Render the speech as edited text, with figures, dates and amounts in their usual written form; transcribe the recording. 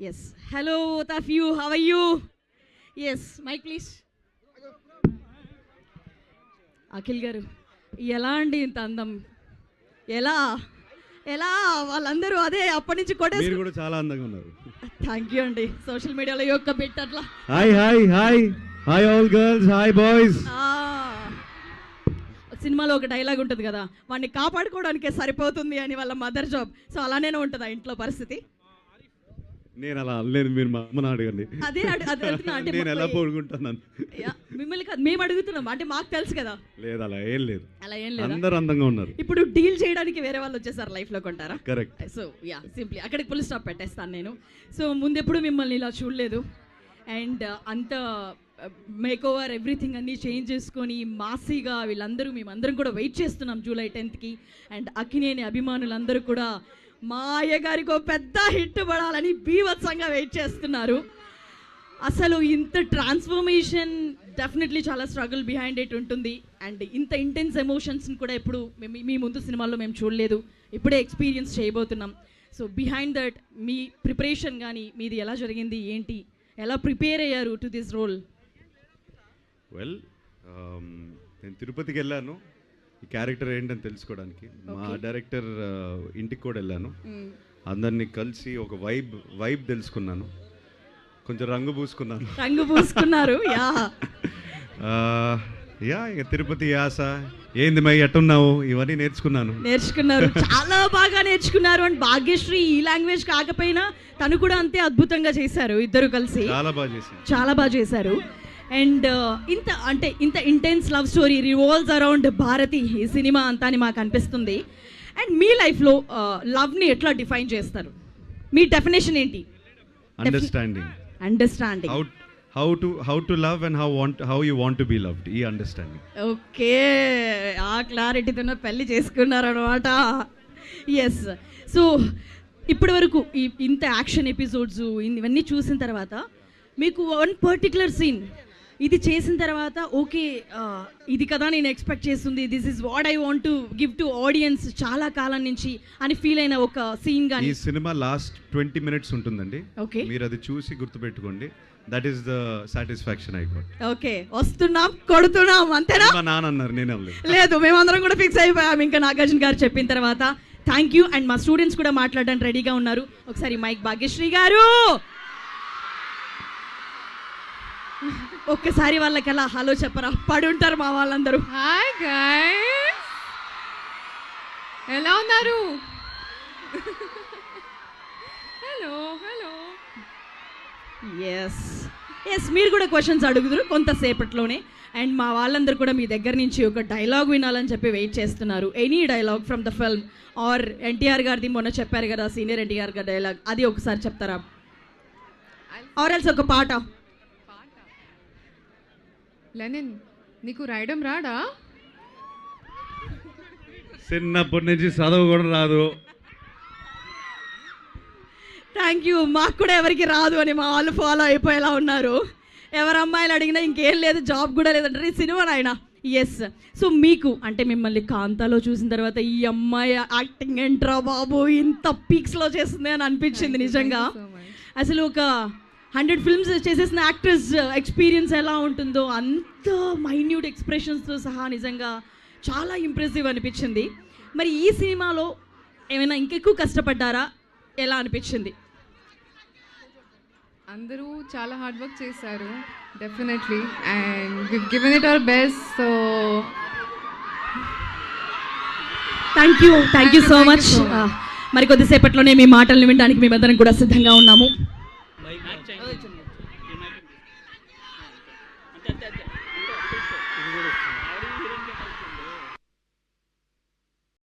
Yes. Hello, both of you. How are you? Yes. Mic, please. Akhil గారు, ఎలా అండి ఇంత అందం? ఎలా ఎలా వాళ్ళందరూ అదే అప్పటి నుంచి మీరు కూడా చాలా అందంగా ఉన్నారు. థ్యాంక్ యూ అండి. సోషల్ మీడియాలో యొక్క బిట్ అట్లా hi hi hi hi all girls, hi boys. సినిమాలో ఒక డైలాగ్ ఉంటుంది కదా, వాడిని కాపాడుకోవడానికే సరిపోతుంది అని వాళ్ళ మదర్ జాబ్. సో అలానే ఉంటుంది ఆ ఇంట్లో పరిస్థితి. నేను అలా అనలేదు, మీరు మా అమ్మని అడగండి. అదే నేను ఎలా పోడుకుంటున్నాను మిమ్మల్ని కాదు, మేము అడుగుతున్నాం. అంటే మాకు తెలుసు కదా. లేదు, అలా ఏం లేదు. లేదు, అందరూ అందంగా ఉన్నారు. ఇప్పుడు డీల్ చేయడానికి వేరే వాళ్ళు వచ్చేసారు లైఫ్ లో కొంటారా? కరెక్ట్. సో యా, సింప్లీ అక్కడికి ఫుల్ స్టాప్ పెట్టేస్తాను నేను. సో ముందెప్పుడు మిమ్మల్ని ఇలా చూడలేదు. అండ్ అంత మేక్ ఓవర్ ఎవ్రీథింగ్ అన్నీ చేంజ్ చేసుకొని మాసీగా వీళ్ళందరూ మేమందరం కూడా వెయిట్ చేస్తున్నాం జూలై 10th. అండ్ అక్కినేని అభిమానులందరూ కూడా మా అయ్యగారికి ఒక పెద్ద హిట్ పడాలని బీభత్సంగా వెయిట్ చేస్తున్నారు. అసలు ఇంత ట్రాన్స్ఫర్మేషన్ డెఫినెట్లీ చాలా స్ట్రగుల్ బిహైండ్ ఇట్ ఉంటుంది. అండ్ ఇంత ఇంటెన్స్ ఎమోషన్స్ని కూడా ఎప్పుడు మీ ముందు సినిమాల్లో మేము చూడలేదు, ఇప్పుడే ఎక్స్పీరియన్స్ చేయబోతున్నాం. So behind that me preparation కానీ మీది ఎలా జరిగింది, ఏంటి, ఎలా ప్రిపేర్ అయ్యారు టు దిస్ రోల్? వెల్, నేను తిరుపతికి వెళ్ళాను ఈ క్యారెక్టర్ ఏంటని తెలుసుకోవడానికి. మా డైరెక్టర్ ఇంటికి కూడా వెళ్ళాను. అందరినీ కలిసి ఒక వైబ్ తెలుసుకున్నాను. కొంచెం రంగు పూసుకున్నారు. యా ఇక తిరుపతి యాస ఏంది మై ఎట్టున్నావు ఇవన్నీ నేర్చుకున్నారు. చాలా బాగా నేర్చుకున్నారు. అండ్ భాగ్యశ్రీ ఈ లాంగ్వేజ్ కాకపోయినా తను కూడా అంతే అద్భుతంగా చేశారు. ఇద్దరు కలిసి చాలా బాగా చేశారు. అండ్ ఇంత intense love story revolves around Bharathi ఈ సినిమా అంతా అని మాకు అనిపిస్తుంది. అండ్ మీ లైఫ్లో లవ్ని ఎట్లా డిఫైన్ చేస్తారు? మీ డెఫినేషన్ ఏంటి? Understanding how to love and how you want to be loved. ఈ అండర్స్టాండింగ్. ఓకే, ఆ క్లారిటీతో పెళ్లి చేసుకున్నారు అనమాట. ఎస్. సో ఇప్పటి వరకు ఇంత యాక్షన్ ఎపిసోడ్స్ ఇవన్నీ చూసిన తర్వాత మీకు వన్ పర్టికులర్ సీన్ ఇది చేసిన తర్వాత ఓకే ఇది కదా నేను ఎక్స్పెక్ట్ చేస్తుంది, this is what I want to give to audience చాలా కాలం నుంచి అని ఫీల్ అయిన ఒక సీన్ గాని? ఈ సినిమా లాస్ట్ 20 minutes ఉంటుందండి. ఓకే, మీరు అది చూసి గుర్తుపెట్టుకోండి. That is the satisfaction I got. Okay, వస్తున్నాం కొడుతున్నాం అంతేనా? మా నాన్న అన్నారు, నేనే లేదు, మేమందరం కూడా ఫిక్స్ అయిపోయాం ఇంకా నాగార్జున గారు చెప్పిన తర్వాత. Thank you. అండ్ మా స్టూడెంట్స్ కూడా మాట్లాడడానికి రెడీగా ఉన్నారు. ఒకసారి మైక్ భాగ్యశ్రీ గారు, ఒక్కసారి వాళ్ళకి అలా హలో చెప్పరా, పడుంటారు మా వాళ్ళందరూ. హాయ్ గైస్, ఎలా ఉన్నారు? Hello hello. ఎస్ మీరు కూడా క్వశ్చన్స్ అడుగుదురు కొంతసేపట్లోనే. అండ్ మా వాళ్ళందరూ కూడా మీ దగ్గర నుంచి ఒక డైలాగ్ వినాలని చెప్పి వెయిట్ చేస్తున్నారు. Any dialogue from the film or NTR గారిది మొన్న చెప్పారు కదా సీనియర్ ఎన్టీఆర్ గారి డైలాగ్, అది ఒకసారి చెప్తారా? ఆర్ ఎల్స్ ఒక పాట. లెనిన్, నీకు రాయడం రాడా? చిన్నప్పటి నుంచి చదువు కూడా రాదు. Thank you. మాకు కూడా ఎవరికి రాదు అని మా వాళ్ళు ఫాలో అయిపోయేలా ఉన్నారు. ఎవరు అమ్మాయిలు అడిగినా ఇంకేం లేదు, జాబ్ కూడా లేదంటారు. ఈ సినిమా నాయన. ఎస్. సో మీకు అంటే మిమ్మల్ని కాంతాలో చూసిన తర్వాత ఈ అమ్మాయి యాక్టింగ్ ఏంట్రా బాబు ఇంత పీక్స్లో చేస్తుంది అని అనిపించింది నిజంగా. అసలు ఒక 100 films చేసేసిన యాక్టర్స్ ఎక్స్పీరియన్స్ ఎలా ఉంటుందో అంత మైన్యూట్ ఎక్స్ప్రెషన్స్తో సహా నిజంగా చాలా ఇంప్రెసివ్ అనిపించింది. మరి ఈ సినిమాలో ఏమైనా ఇంకెక్కువ కష్టపడ్డారా? ఎలా అనిపించింది? అందరూ చాలా హార్డ్ వర్క్ చేశారు definitely, and we given it our best. So thank you so much. మరి కొద్దిసేపట్లోనే మీ మాటలను వినడానికి మేమందరం కూడా సిద్ధంగా ఉన్నాము.